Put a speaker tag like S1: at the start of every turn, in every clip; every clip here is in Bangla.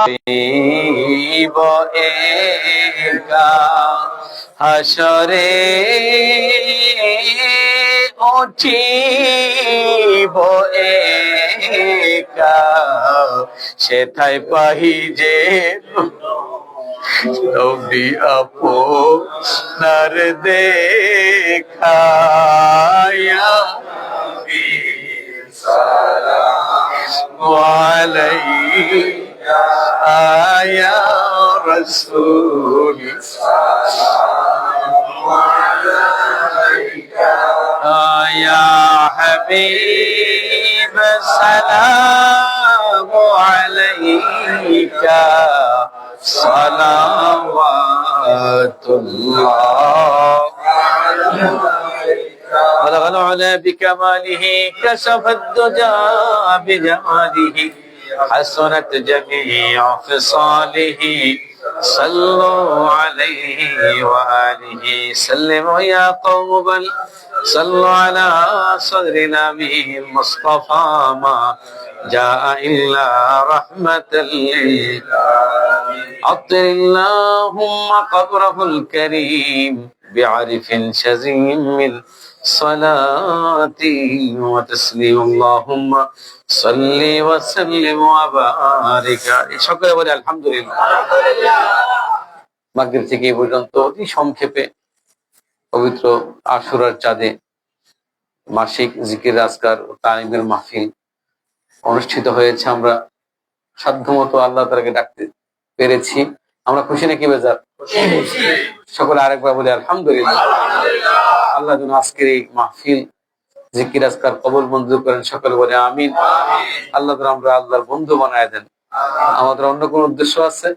S1: হইব একা হাসরে উঠিব একা সেথায় পাহি যে নবী আপনার দেখা ইয়া নবী সালামু আলাইকা ইয়া রাসূল সালামু আলাইকা ইয়া হাবিব সালামু আলাইকা صلواتullah بلغ العلا بكماله كشف الدجى بجماله حسنت جميع خصاله صلوا عليه وآله سلموا يا قوم بل صلوا على صدر نبي المصطفى ما جاء إلا رحمة للعالمين عطر اللهم قبره الكريم بعرف شزيم من صلاة وتسليم اللهم صل وسلم وبارك شكرا বলি আলহামদুলিল্লাহ মাগরিব থেকে এই পর্যন্ত অতি সংক্ষেপে পবিত্র আশুরার চাঁদে মাসিক জিকির আজকার ও তালিমের মাহফিল অনুষ্ঠিত হয়েছে। আমরা সাধ্যমতো আল্লাহ তাআলাকে ডাকতে পেরেছি। আমরা খুশি নাকি বেজার? সকলে আরেকবার বলি আলহামদুলিল্লাহ। আল্লাহ যেন আজকের এই মাহফিল জিকির আজকার কবুল মঞ্জুর করেন। সকলে বলে আমিন। আল্লাহ যেন আমরা আল্লাহর বন্ধু বানায় দেন। আমাদের অন্য কোন উদ্দেশ্য আছে?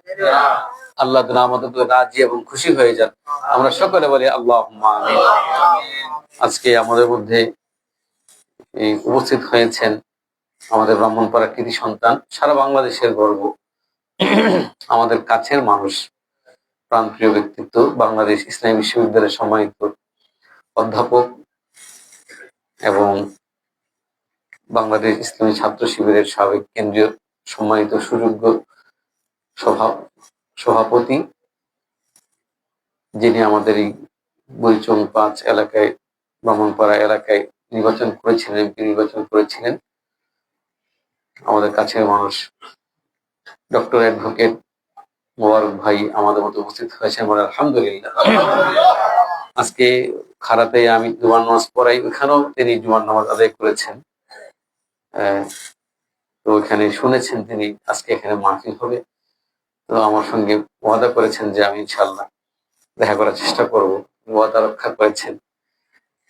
S1: আল্লাহ যেন আমাদের রাজি এবং খুশি হয়ে যান। আমরা সকলে বলি আল্লাহুম্মা আমিন। আজকে আমাদের মধ্যে উপস্থিত হয়েছেন আমাদের ব্রাহ্মণপাড়ার কৃতি সন্তান, সারা বাংলাদেশের গর্ব, আমাদের কাছের মানুষ, প্রাণপ্রিয় ব্যক্তিত্ব, বাংলাদেশ ইসলামী বিশ্ববিদ্যালয়ের সম্মানিত অধ্যাপক এবং বাংলাদেশ ইসলামী ছাত্র শিবিরের সাবেক কেন্দ্রীয় সম্মানিত সুযোগ্য সভাপতি, যিনি আমাদের এই বৈচং 5 এলাকায়, ব্রাহ্মণপাড়া এলাকায় নির্বাচন করেছিলেন, এমপি নির্বাচন করেছিলেন, আমাদের কাছের মানুষ ডক্টর অ্যাডভোকেট মোবারক ভাই আমাদের মধ্যে উপস্থিত হয়েছেন। আলহামদুলিল্লাহ। আজকে খারাতে আমি জুমার নামাজ পড়াই, ওখানেও তিনি জুমার নামাজ আদায় করেছেন। তো এখানে শুনেছেন তিনি আজকে এখানে মাহফিল হবে। তো আমার সঙ্গে ওয়াদা করেছেন যে আমি ইনশাআল্লাহ দেখা করার চেষ্টা করব। ওয়াদা রক্ষা করেছেন।